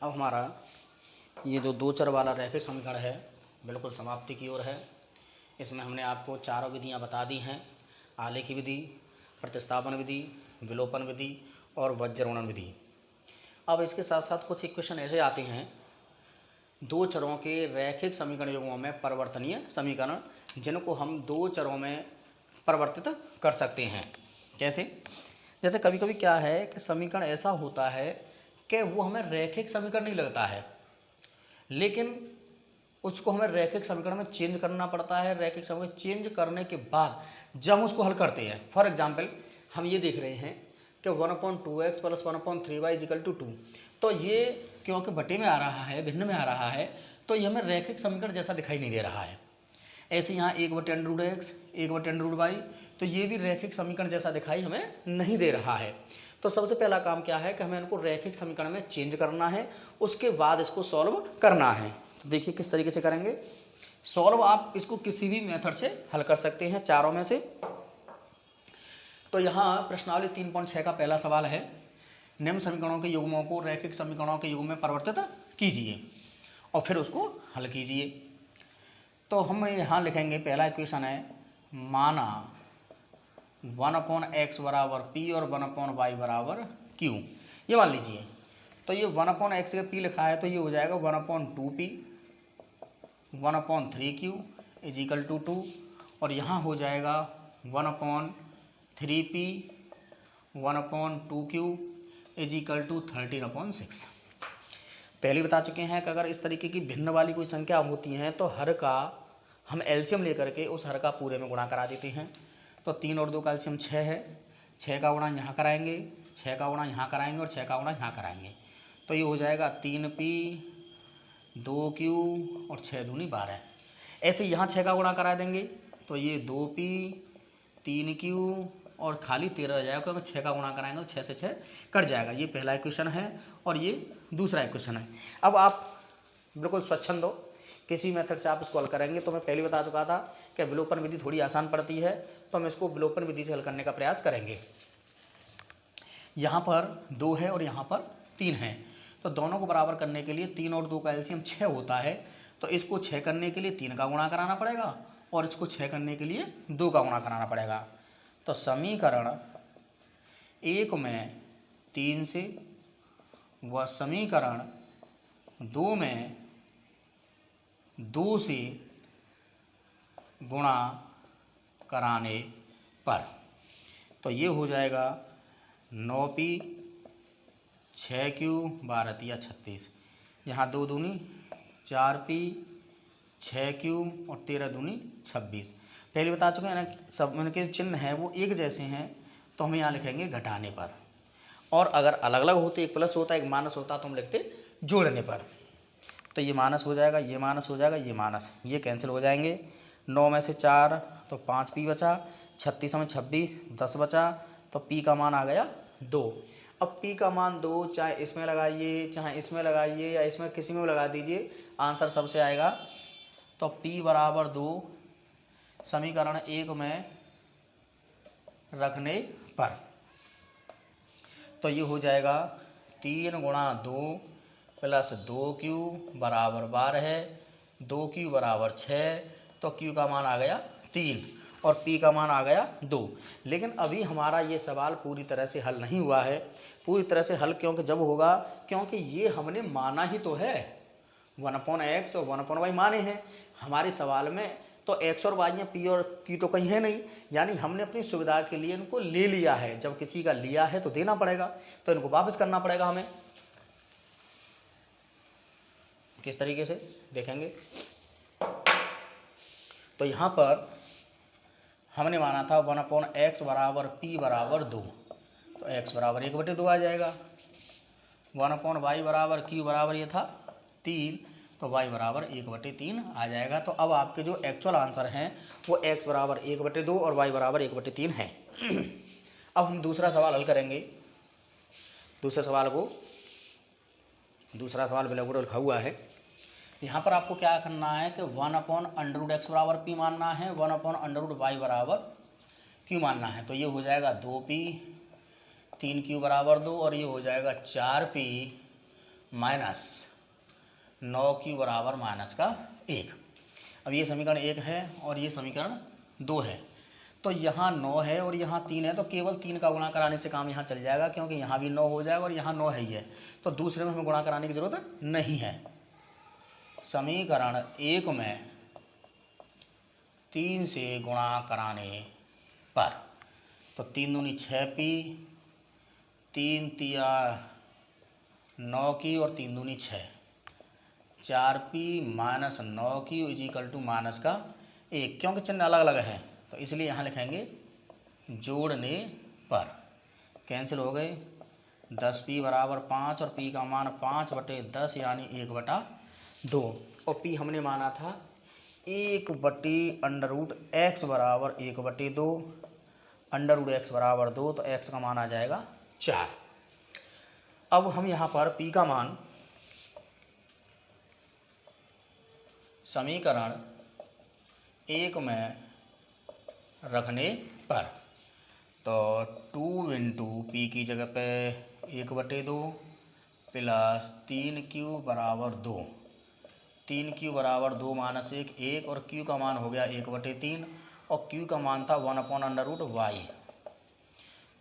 अब हमारा ये जो दो चर वाला रैखिक समीकरण है बिल्कुल समाप्ति की ओर है। इसमें हमने आपको चारों विधियां बता दी हैं, आलेखी विधि, प्रतिस्थापन विधि, विलोपन विधि और वज्रगुणन विधि। अब इसके साथ साथ कुछ इक्वेशन ऐसे आते हैं दो चरों के रैखिक समीकरण युग्मों में परिवर्तनीय समीकरण, जिनको हम दो चरों में परिवर्तित कर सकते हैं। कैसे? जैसे कभी कभी क्या है कि समीकरण ऐसा होता है कि वो हमें रैखिक समीकरण नहीं लगता है, लेकिन उसको हमें रैखिक समीकरण में चेंज करना पड़ता है। रैखिक समीकरण चेंज करने के बाद जब हम उसको हल करते हैं, फॉर एग्जांपल हम ये देख रहे हैं कि 1/2x + 1/3y = 2, तो ये क्योंकि बटे में आ रहा है, भिन्न में आ रहा है, तो ये हमें रैखिक समीकरण जैसा दिखाई नहीं दे रहा है। ऐसे यहाँ 1/√x 1/√y, तो ये भी रैखिक समीकरण जैसा दिखाई हमें नहीं दे रहा है। तो सबसे पहला काम क्या है कि हमें इनको रैखिक समीकरण में चेंज करना है, उसके बाद इसको सॉल्व करना है। तो देखिए किस तरीके से करेंगे सॉल्व। आप इसको किसी भी मेथड से हल कर सकते हैं चारों में से। तो यहाँ प्रश्नावली 3.6 का पहला सवाल है, निम्न समीकरणों के युग्मों को रैखिक समीकरणों के युग्म में परिवर्तित कीजिए और फिर उसको हल कीजिए। तो हम यहाँ लिखेंगे, पहला इक्वेशन है माना 1/x = p और 1/y = q, ये मान लीजिए। तो ये 1/x का p लिखा है, तो ये हो जाएगा 1/2p 1/3q = 2, और यहाँ हो जाएगा 1/3p 1/2q = 13/6। पहले बता चुके हैं कि अगर इस तरीके की भिन्न वाली कोई संख्या होती हैं तो हर का हम एलसीएम लेकर के उस हर का पूरे में गुणा करा देते हैं। तो 3 और 2 का एलसीएम 6 है, 6 का गुणा यहाँ कराएंगे, 6 का गुणा यहाँ कराएंगे और 6 का गुणा यहाँ कराएंगे। तो ये हो जाएगा 3p 2q और 6 दूनी 12। ऐसे यहाँ 6 का गुणा करा देंगे तो ये 2p 3q और खाली 13 रह जाएगा, क्योंकि 6 का गुणा कराएंगे तो 6 से 6 कट जाएगा। ये पहला इक्वेशन है और ये दूसरा इक्वेशन है। अब आप बिल्कुल स्वच्छंद हो, किसी मेथड से आप इसको हल करेंगे। तो मैं पहले बता चुका था कि विलोपन विधि थोड़ी आसान पड़ती है, तो हम इसको विलोपन विधि से हल करने का प्रयास करेंगे। यहाँ पर 2 है और यहाँ पर 3 है, तो दोनों को बराबर करने के लिए 3 और 2 का एलसीएम 6 होता है, तो इसको 6 करने के लिए 3 का गुणा कराना पड़ेगा और इसको 6 करने के लिए 2 का गुणा कराना पड़ेगा। तो समीकरण 1 में 3 से व समीकरण 2 में 2 से गुणा कराने पर, तो ये हो जाएगा 9p 6q 12 या 36। यहाँ 2 दूनी 4p 6q और 13 दूनी 26। पहले बता चुके हैं ना, सब इनके चिन्ह हैं वो एक जैसे हैं, तो हम यहाँ लिखेंगे घटाने पर। और अगर अलग अलग होते, एक प्लस होता एक माइनस होता, तो हम लिखते जोड़ने पर। तो ये माइनस हो जाएगा, ये माइनस हो जाएगा, ये माइनस, ये कैंसिल हो जाएंगे। 9 में से 4 तो 5p बचा, 36 में 26 10 बचा, तो p का मान आ गया 2। अब p का मान 2 चाहे इसमें लगाइए चाहे इसमें लगाइए या इसमें किसी में लगा दीजिए, आंसर सबसे आएगा। तो p = 2 समीकरण 1 में रखने पर, तो ये हो जाएगा 3 × 2 + 2q = 12, 2q = 6, तो q का मान आ गया 3 और p का मान आ गया 2। लेकिन अभी हमारा ये सवाल पूरी तरह से हल नहीं हुआ है। पूरी तरह से हल क्योंकि जब होगा, क्योंकि ये हमने माना ही तो है, 1/x और 1/y माने हैं हमारे सवाल में। तो x और y या p और q तो कहीं है नहीं, यानी हमने अपनी सुविधा के लिए इनको ले लिया है। जब किसी का लिया है तो देना पड़ेगा, तो इनको वापस करना पड़ेगा हमें। किस तरीके से देखेंगे, तो यहाँ पर हमने माना था 1/x = p = 2, तो x = 1/2 आ जाएगा। 1/y = q बराबर ये था 3, तो y = 1/3 आ जाएगा। तो अब आपके जो एक्चुअल आंसर हैं वो x = 1/2 और y = 1/3 है। अब हम दूसरा सवाल हल करेंगे। दूसरा सवाल बिल्कुल लिखा हुआ है। यहाँ पर आपको क्या करना है कि 1/√x = p मानना है, 1/√y = q मानना है। तो ये हो जाएगा 2p 3q = 2 और ये हो जाएगा 4p माइनस 9q बराबर माइनस का 1। अब ये समीकरण 1 है और ये समीकरण 2 है। तो यहाँ 9 है और यहाँ 3 है, तो केवल 3 का गुणा कराने से काम यहाँ चल जाएगा, क्योंकि यहाँ भी 9 हो जाएगा और यहाँ 9 है ही है, तो दूसरे में हमें गुणा कराने की ज़रूरत नहीं है। समीकरण 1 में 3 से गुणा कराने पर, तो 3 दूनी 6p, 3 तिया 9 की और 3 दूनी 6, 4p माइनस 9 की इज इक्वल टू माइनस का 1। क्योंकि चिन्ह अलग अलग है तो इसलिए यहाँ लिखेंगे जोड़ने पर। कैंसिल हो गए, 10p बराबर 5 और p का मान 5/10 यानी 1/2, और p हमने माना था 1/√x बराबर 1/2, √x बराबर 2, तो x का मान आ जाएगा 4। अब हम यहाँ पर p का मान समीकरण 1 में रखने पर, तो 2 इंटू पी की जगह पे 1/2 प्लस 3q बराबर 2, 3q बराबर 2 माइनस 1 और q का मान हो गया 1/3 और q का मान था 1/√y,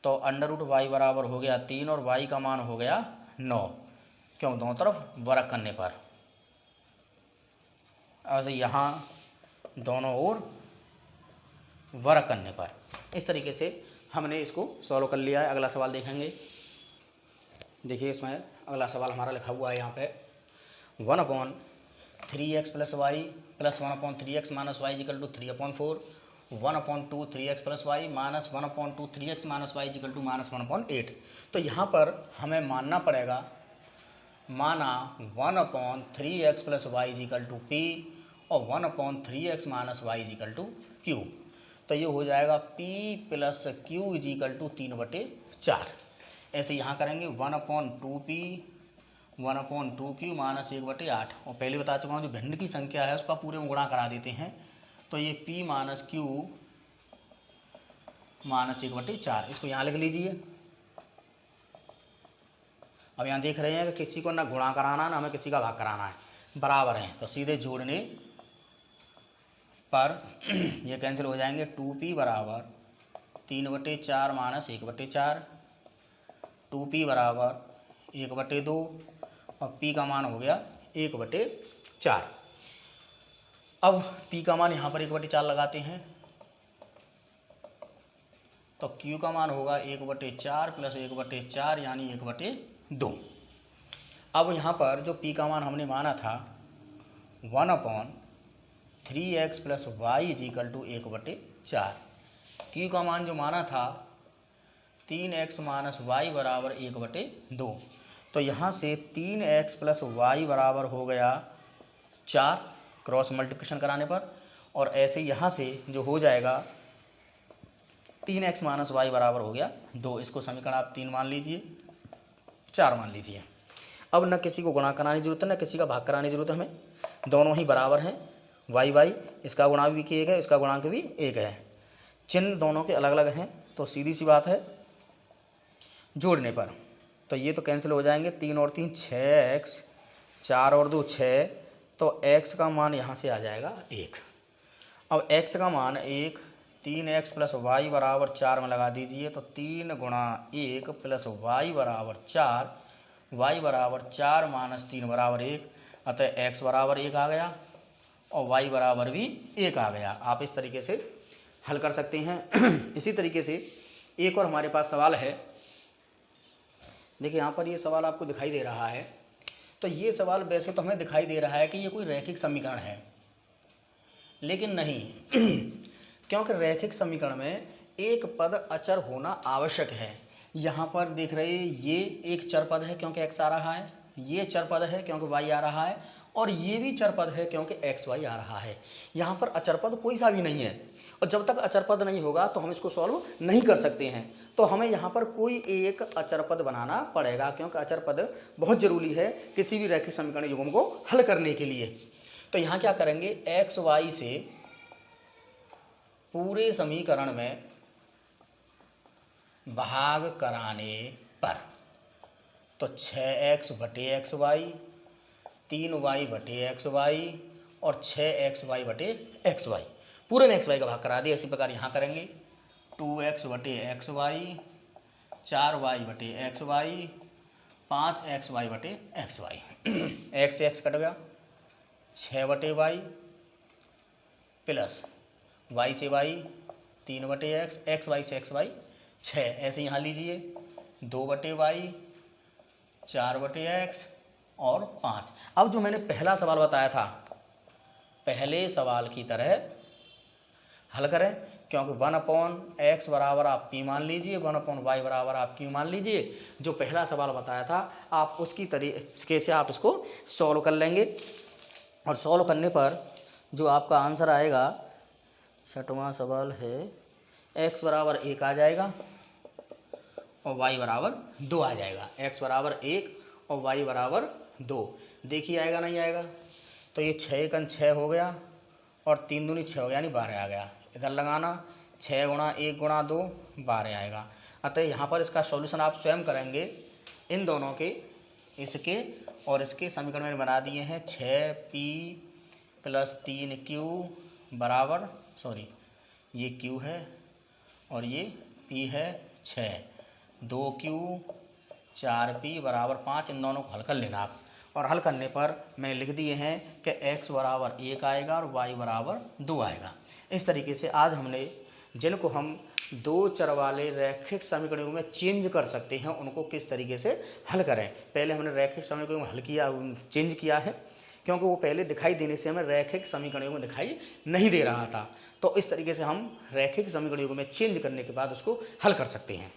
तो √y बराबर हो गया 3 और y का मान हो गया 9, क्यों दोनों तरफ वर्ग करने पर। अब यहाँ दोनों ओर वर्ग करने पर, इस तरीके से हमने इसको सॉल्व कर लिया है। अगला सवाल देखेंगे। देखिए इसमें अगला सवाल हमारा लिखा हुआ है यहाँ पे 1/3x plus Y plus 1/3x minus Y equal to 3/4, 1/2 3x plus Y minus 1/2 3x minus Y equal to minus 1/8। तो यहाँ पर हमें मानना पड़ेगा, माना 1/3x plus Y equal to p और 1/3x minus Y equal to q, तो ये हो जाएगा p plus q equal to 3/4। ऐसे यहाँ करेंगे 1/2p 1/2q माइनस 1/8, और पहले बता चुका हूँ जो भिन्न की संख्या है उसका पूरे में गुणा करा देते हैं, तो ये p माइनस q माइनस 1/4, इसको यहाँ लिख लीजिए। अब यहाँ देख रहे हैं कि किसी को ना गुणा कराना ना हमें किसी का भाग कराना है, बराबर हैं, तो सीधे जोड़ने पर ये कैंसिल हो जाएंगे। 2p बराबर 3/4 माइनस 1/4, 2p बराबर 1/2 और p का मान हो गया 1/4। अब p का मान यहाँ पर 1/4 लगाते हैं, तो q का मान होगा 1/4 प्लस 1/4 यानी 1/2। अब यहाँ पर जो p का मान हमने माना था 1/3x plus Y equal to 1/4, q का मान जो माना था 3x माइनस वाई बराबर 1/2, तो यहाँ से 3x प्लस वाई बराबर हो गया 4 क्रॉस मल्टीप्लिकेशन कराने पर, और ऐसे यहाँ से जो हो जाएगा 3x माइनस वाई बराबर हो गया 2। इसको समीकरण आप 3 मान लीजिए, 4 मान लीजिए। अब न किसी को गुणा कराने की जरूरत है न किसी का भाग कराने की जरूरत है, हमें दोनों ही बराबर हैं, वाई वाई, इसका गुणांक भी 1 है इसका गुणांक भी 1 है, चिन्ह दोनों के अलग अलग हैं, तो सीधी सी बात है जोड़ने पर, तो ये तो कैंसिल हो जाएंगे, 3 और 3 6x, 4 और 2 6, तो x का मान यहाँ से आ जाएगा 1। अब x का मान 1, 3x प्लस वाई बराबर 4 में लगा दीजिए, तो 3 गुणा 1 प्लस वाई बराबर 4, वाई बराबर 4 माइनस 3 बराबर 1, अतः x बराबर 1 आ गया और y बराबर भी 1 आ गया। आप इस तरीके से हल कर सकते हैं। इसी तरीके से एक और हमारे पास सवाल है। देखिए यहाँ पर ये सवाल आपको दिखाई दे रहा है, तो ये सवाल वैसे तो हमें दिखाई दे रहा है कि ये कोई रैखिक समीकरण है, लेकिन नहीं क्योंकि रैखिक समीकरण में एक पद अचर होना आवश्यक है। यहाँ पर देख रहे ये एक चर पद है क्योंकि x आ रहा है, ये चर पद है क्योंकि y आ रहा है, और ये भी चर पद है क्योंकि x y आ रहा है। यहाँ पर अचर पद कोई सा भी नहीं है, और जब तक अचर पद नहीं होगा तो हम इसको सॉल्व नहीं कर सकते हैं। तो हमें यहाँ पर कोई एक अचर पद बनाना पड़ेगा, क्योंकि अचर पद बहुत ज़रूरी है किसी भी रैखिक समीकरण युग्म को हल करने के लिए। तो यहाँ क्या करेंगे, एक्स वाई से पूरे समीकरण में भाग कराने पर, तो 6x बटे एक्स वाई, 3y बटे एक्स वाई और 6xy बटे एक्स वाई, पूरे में एक्स वाई का भाग करा दिया। इसी प्रकार यहाँ करेंगे 2x बटे एक्स वाई, 4y बटे एक्स वाई, 5xy बटे एक्स वाई। एक्स से एक्स कट गया, 6 बटे वाई प्लस y से y 3 बटे एक्स वाई से एक्स वाई 6, ऐसे यहाँ लीजिए 2 बटे वाई, 4 बटे एक्स और 5। अब जो मैंने पहला सवाल बताया था, पहले सवाल की तरह हल करें, क्योंकि 1/x बराबर आप p मान लीजिए, 1/y बराबर आप q मान लीजिए। जो पहला सवाल बताया था आप उसकी तरीके से आप इसको सॉल्व कर लेंगे, और सॉल्व करने पर जो आपका आंसर आएगा, छठवां सवाल है, x बराबर 1 आ जाएगा और y बराबर 2 आ जाएगा। x बराबर 1 और y बराबर 2, देखिए आएगा नहीं आएगा। तो ये 6 एकन 6 हो गया और 3 दूनी 6 हो गया, यानी 12 आ गया। इधर लगाना 6 गुणा 1 गुणा 2 12 आएगा। अतः यहाँ पर इसका सॉल्यूशन आप स्वयं करेंगे। इन दोनों के, इसके और इसके समीकरण में बना दिए हैं। 6p + 3q बराबर, सॉरी ये q है और ये p है 6, 2q 4p बराबर 5। इन दोनों को हल कर लेना आप, और हल करने पर मैं लिख दिए हैं कि x बराबर 1 आएगा और y बराबर 2 आएगा। इस तरीके से आज हमने जिनको हम दो चर वाले रैखिक समीकरणों में चेंज कर सकते हैं, उनको किस तरीके से हल करें। पहले हमने रैखिक समीकरणों में हल किया, चेंज किया है, क्योंकि वो पहले दिखाई देने से हमें रैखिक समीकरणों में दिखाई नहीं दे रहा था। तो इस तरीके से हम रैखिक समीकरणों में चेंज करने के बाद उसको हल कर सकते हैं।